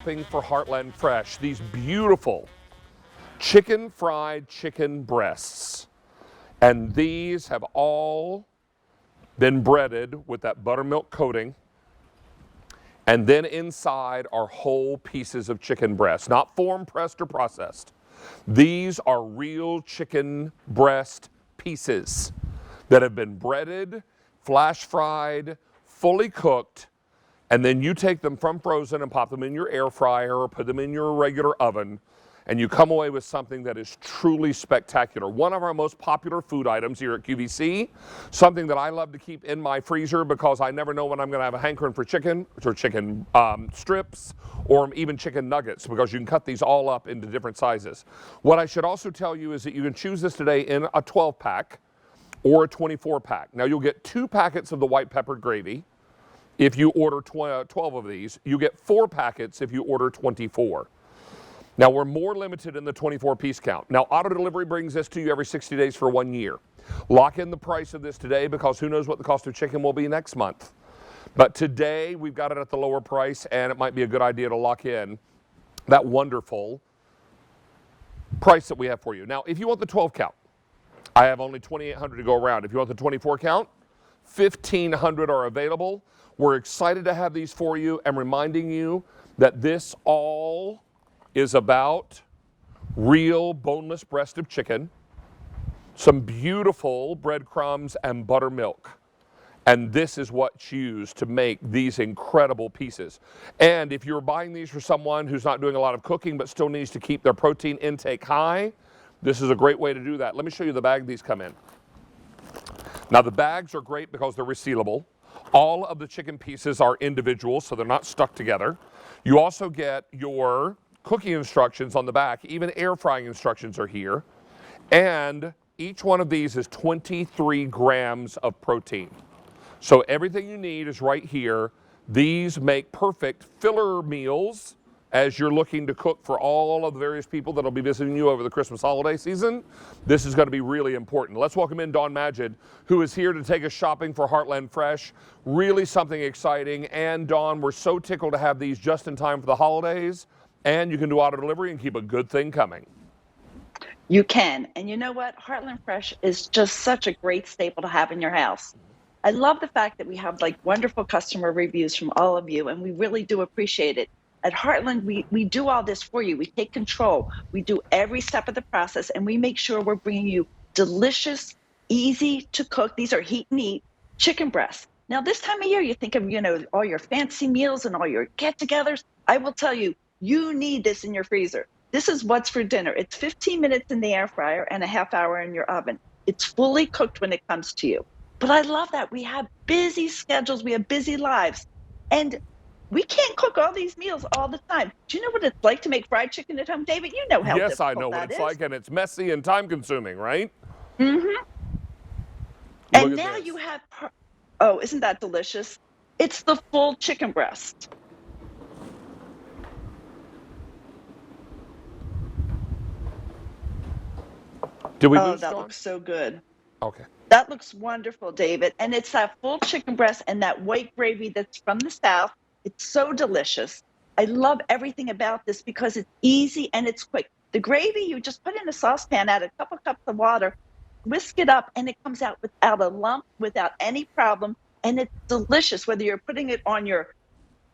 For Heartland Fresh, these beautiful fried chicken breasts. And these have all been breaded with that buttermilk coating. And then inside are whole pieces of chicken breast, not form pressed or processed. These are real chicken breast pieces that have been breaded, flash fried, fully cooked, and then you take them from frozen and pop them in your air fryer or put them in your regular oven, and you come away with something that is truly spectacular. One of our most popular food items here at QVC, something that I love to keep in my freezer because I never know when I'm going to have a hankering for chicken, or chicken strips, or even chicken nuggets, because you can cut these all up into different sizes. What I should also tell you is that you can choose this today in a 12-pack or a 24-pack. Now you'll get 2 packets of the white peppered gravy. If you order 12 of these, you get 4 packets if you order 24. Now, we're more limited in the 24-piece count. Now, auto delivery brings this to you every 60 days for 1 year. Lock in the price of this today because who knows what the cost of chicken will be next month. But today, we've got it at the lower price, and it might be a good idea to lock in that wonderful price that we have for you. Now, if you want the 12 count, I have only 2,800 to go around. If you want the 24 count, 1,500 are available. We're excited to have these for you and reminding you that this all is about real boneless breast of chicken, some beautiful breadcrumbs and buttermilk. And this is what's used to make these incredible pieces. And if you're buying these for someone who's not doing a lot of cooking but still needs to keep their protein intake high, this is a great way to do that. Let me show you the bag these come in. Now the bags are great because they're resealable. All of the chicken pieces are individual, so they're not stuck together. You also get your cooking instructions on the back. Even air frying instructions are here. And each one of these is 23 grams of protein. So everything you need is right here. These make perfect filler meals as you're looking to cook for all of the various people that will be visiting you over the Christmas holiday season. This is going to be really important. Let's welcome in Dawn Majid, who is here to take us shopping for Heartland Fresh. Really something exciting. And Dawn, we're so tickled to have these just in time for the holidays. And you can do auto delivery and keep a good thing coming. You can. And you know what? Heartland Fresh is just such a great staple to have in your house. I love the fact that we have like wonderful customer reviews from all of you, and we really do appreciate it. At Heartland, we do all this for you. We take control. We do every step of the process, and we make sure we're bringing you delicious, easy to cook. These are heat and eat chicken breasts. Now, this time of year, you think of, all your fancy meals and all your get-togethers. I will tell you, you need this in your freezer. This is what's for dinner. It's 15 minutes in the air fryer and a half hour in your oven. It's fully cooked when it comes to you. But I love that we have busy schedules. We have busy lives. And we can't cook all these meals all the time. Do you know what it's like to make fried chicken at home, David? You know how difficult that is. Yes, I know what it's like, and it's messy and time-consuming, right? Mm-hmm. And now you have, oh, isn't that delicious? It's the full chicken breast. Did we lose that Dawn? Looks so good. Okay. That looks wonderful, David. And it's that full chicken breast and that white gravy that's from the South. It's so delicious. I love everything about this because it's easy and it's quick. The gravy, you just put in a saucepan, add a couple cups of water, whisk it up, and it comes out without a lump, without any problem. And it's delicious, whether you're putting it on your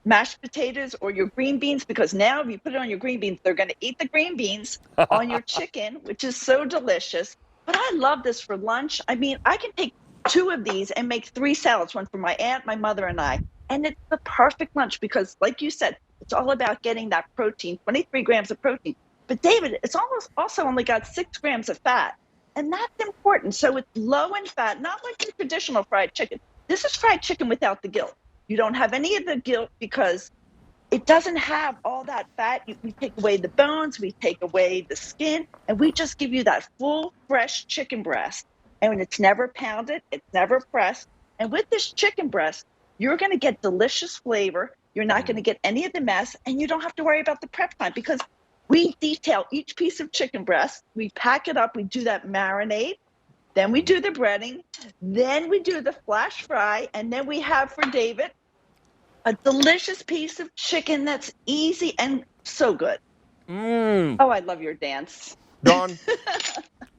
mashed potatoes or your green beans, because now if you put it on your green beans, they're going to eat the green beans on your chicken, which is so delicious. But I love this for lunch. I mean, I can take 2 of these and make 3 salads, one for my aunt, my mother, and I. And it's the perfect lunch because, like you said, it's all about getting that protein, 23 grams of protein. But David, it's almost also only got 6 grams of fat. And that's important. So it's low in fat, not like your traditional fried chicken. This is fried chicken without the guilt. You don't have any of the guilt because it doesn't have all that fat. We take away the bones, we take away the skin, and we just give you that full, fresh chicken breast. And it's never pounded, it's never pressed. And with this chicken breast, you're going to get delicious flavor. You're not going to get any of the mess, and you don't have to worry about the prep time because we detail each piece of chicken breast. We pack it up, we do that marinade. Then we do the breading, then we do the flash fry, and then we have for David a delicious piece of chicken that's easy and so good. Mmm. Oh, I love your dance. Dawn,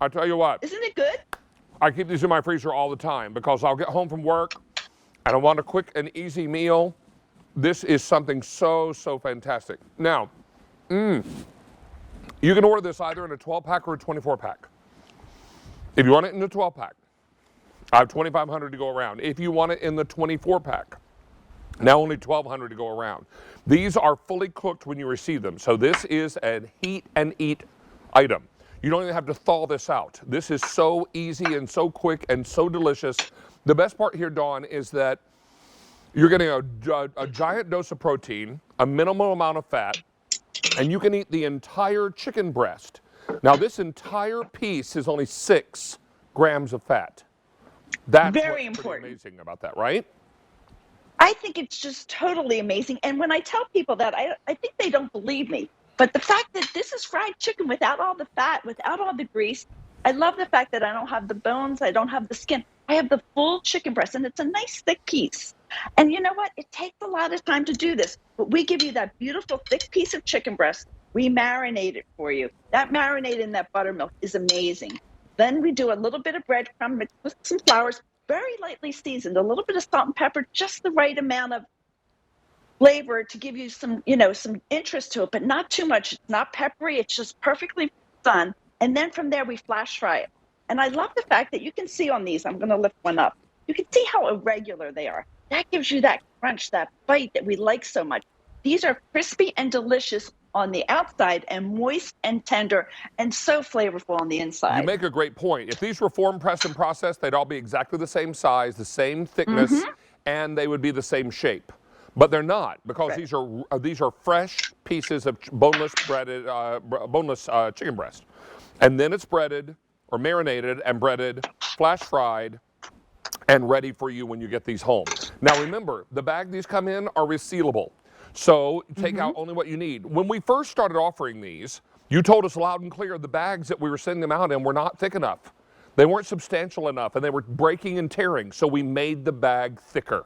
I tell you what, Isn't it good? I keep these in my freezer all the time because I'll get home from work and I want a quick and easy meal. This is something so, so fantastic. Now, you can order this either in a 12-pack or a 24-pack. If you want it in the 12-pack, I have 2,500 to go around. If you want it in the 24-pack, now only 1,200 to go around. These are fully cooked when you receive them. So this is a heat and eat item. You don't even have to thaw this out. This is so easy and so quick and so delicious. The best part here, Dawn, is that you're getting a giant dose of protein, a minimal amount of fat, and you can eat the entire chicken breast. Now, this entire piece is only 6 grams of fat. That's Very what's important. pretty amazing about that, right? I think it's just totally amazing. And when I tell people that, I think they don't believe me. But the fact that this is fried chicken without all the fat, without all the grease, I love the fact that I don't have the bones, I don't have the skin. I have the full chicken breast, and it's a nice thick piece. And you know what? It takes a lot of time to do this, but we give you that beautiful thick piece of chicken breast. We marinate it for you. That marinade in that buttermilk is amazing. Then we do a little bit of breadcrumb mixed with some flours, very lightly seasoned, a little bit of salt and pepper, just the right amount of flavor to give you some, some interest to it, but not too much. It's not peppery. It's just perfectly done. And then from there, we flash fry it. And I love the fact that you can see on these, I'm going to lift one up. You can see how irregular they are. That gives you that crunch, that bite that we like so much. These are crispy and delicious on the outside and moist and tender and so flavorful on the inside. You make a great point. If these were form, pressed, and processed, they'd all be exactly the same size, the same thickness, and they would be the same shape. But they're not, because these are fresh pieces of boneless chicken breast, and then it's breaded or marinated and breaded, flash fried, and ready for you when you get these home. Now remember, the bag these come in are resealable, so take out only what you need. When we first started offering these, you told us loud and clear the bags that we were sending them out in were not thick enough. They weren't substantial enough, and they were breaking and tearing, so we made the bag thicker.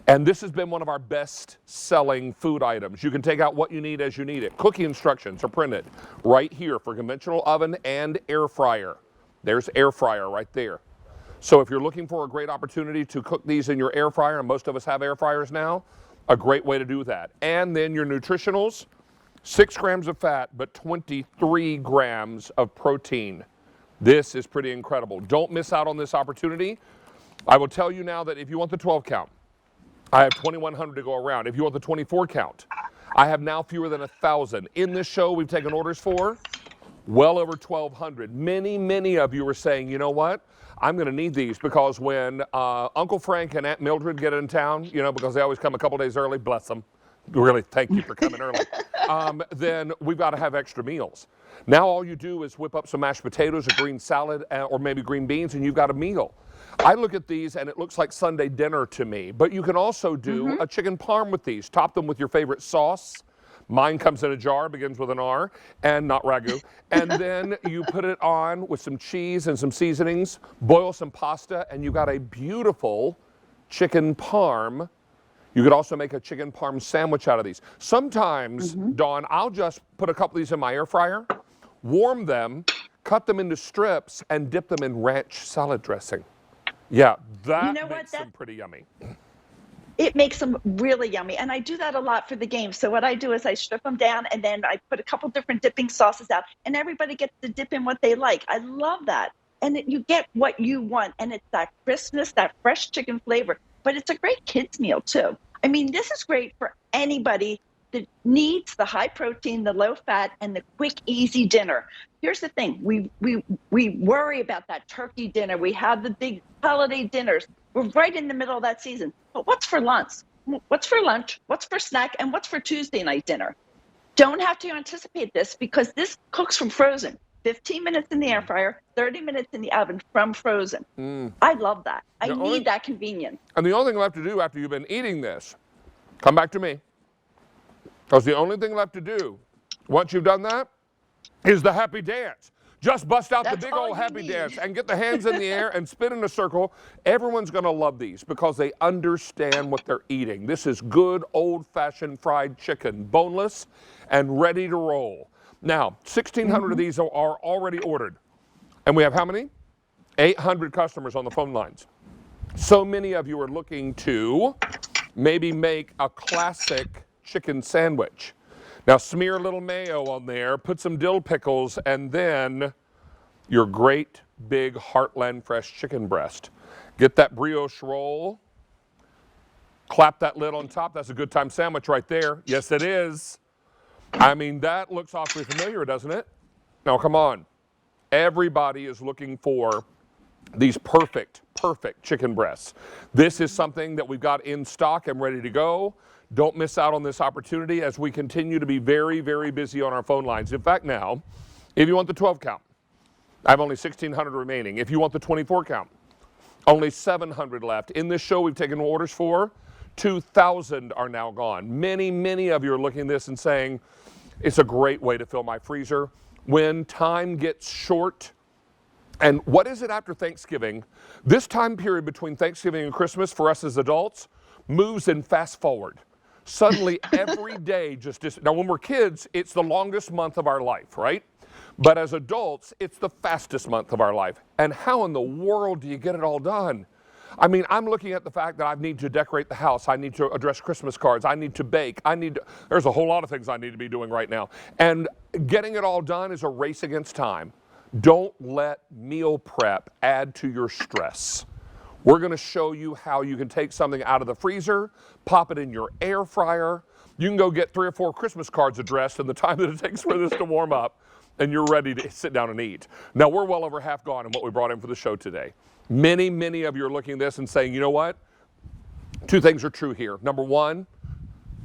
And this has been one of our best selling food items. You can take out what you need as you need it. Cooking instructions are printed right here for conventional oven and air fryer. There's air fryer right there. So if you're looking for a great opportunity to cook these in your air fryer, and most of us have air fryers now, a great way to do that. And then your nutritionals, 6 grams of fat, but 23 grams of protein. This is pretty incredible. Don't miss out on this opportunity. I will tell you now that if you want the 12 count, I have 2,100 to go around. If you want the 24 count, I have now fewer than 1,000. In this show, we've taken orders for well over 1,200. Many, many of you are saying, you know what? I'm going to need these because when Uncle Frank and Aunt Mildred get in town, because they always come a couple days early, bless them. Really, thank you for coming early. Then we've got to have extra meals. Now all you do is whip up some mashed potatoes, a green salad, or maybe green beans, and you've got a meal. I look at these and it looks like Sunday dinner to me, but you can also do a chicken parm with these. Top them with your favorite sauce. Mine comes in a jar, begins with an R, and not ragu. And then you put it on with some cheese and some seasonings, boil some pasta, and you got a beautiful chicken parm. You could also make a chicken parm sandwich out of these. Sometimes, Dawn, I'll just put a couple of these in my air fryer, warm them, cut them into strips, and dip them in ranch salad dressing. Yeah, that makes them pretty yummy. It makes them really yummy. And I do that a lot for the game. So what I do is I strip them down and then I put a couple different dipping sauces out and everybody gets to dip in what they like. I love that. And you get what you want. And it's that crispness, that fresh chicken flavor. But it's a great kids meal too. I mean, this is great for anybody that needs the high protein, the low fat, and the quick, easy dinner. Here's the thing. We worry about that turkey dinner. We have the big holiday dinners. We're right in the middle of that season. But what's for lunch? What's for lunch? What's for snack? And what's for Tuesday night dinner? Don't have to anticipate this because this cooks from frozen. 15 minutes in the air fryer, 30 minutes in the oven from frozen. I love that. I need that convenience. And the only thing left to do after you've been eating this, come back to me. Because the only thing left to do, once you've done that, is the happy dance. Just bust out the That's big all old you happy need. dance and get the hands in the air and spin in a circle. Everyone's going to love these because they understand what they're eating. This is good old-fashioned fried chicken, boneless and ready to roll. Now, 1,600 of these are already ordered. And we have how many? 800 customers on the phone lines. So many of you are looking to maybe make a classic chicken sandwich. Now smear a little mayo on there, put some dill pickles, and then your great big Heartland fresh chicken breast. Get that brioche roll, clap that lid on top. That's a good time sandwich right there. Yes, it is. I mean, that looks awfully familiar, doesn't it? Now, come on. Everybody is looking for these perfect chicken breasts. This is something that we've got in stock and ready to go. Don't miss out on this opportunity as we continue to be very, very busy on our phone lines. In fact, now, if you want the 12 count, I have only 1,600 remaining. If you want the 24 count, only 700 left. In this show, we've taken orders for 2,000 are now gone. Many of you are looking at this and saying, it's a great way to fill my freezer. When time gets short, and what is it after Thanksgiving? This time period between Thanksgiving and Christmas for us as adults moves in fast forward. Suddenly every day now when we're kids, it's the longest month of our life, right? But as adults, it's the fastest month of our life. And how in the world do you get it all done? I mean, I'm looking at the fact that I need to decorate the house. I need to address Christmas cards. I need to bake. There's a whole lot of things I need to be doing right now. And getting it all done is a race against time. Don't let meal prep add to your stress. We're going to show you how you can take something out of the freezer, pop it in your air fryer. You can go get 3 or 4 Christmas cards addressed in the time that it takes for this to warm up, and you're ready to sit down and eat. Now, we're well over half gone in what we brought in for the show today. Many of you are looking at this and saying, you know what? 2 things are true here. Number 1,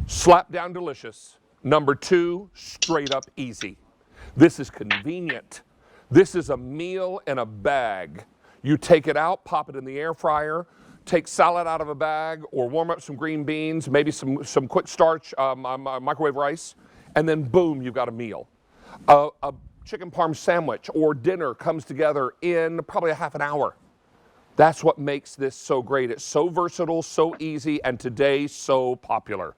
slap down delicious. Number 2, straight up easy. This is convenient. This is a meal in a bag. You take it out, pop it in the air fryer, take salad out of a bag, or warm up some green beans, maybe some quick starch microwave rice, and then boom, you've got a meal. A chicken parm sandwich or dinner comes together in probably a half an hour. That's what makes this so great. It's so versatile, so easy, and today so popular.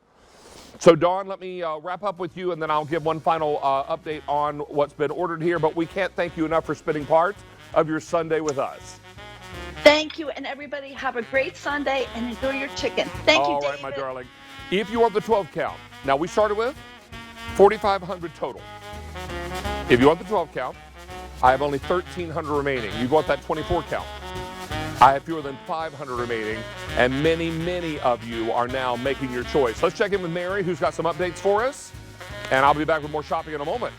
So Dawn, let me wrap up with you, and then I'll give one final update on what's been ordered here. But we can't thank you enough for spending part of your Sunday with us. Thank you, and everybody have a great Sunday and enjoy your chicken. Thank you, All David. right, my darling. If you want the 12 count, now we started with 4,500 total. If you want the 12 count, I have only 1,300 remaining. You want that 24 count, I have fewer than 500 remaining, and many of you are now making your choice. Let's check in with Mary, who's got some updates for us, and I'll be back with more shopping in a moment.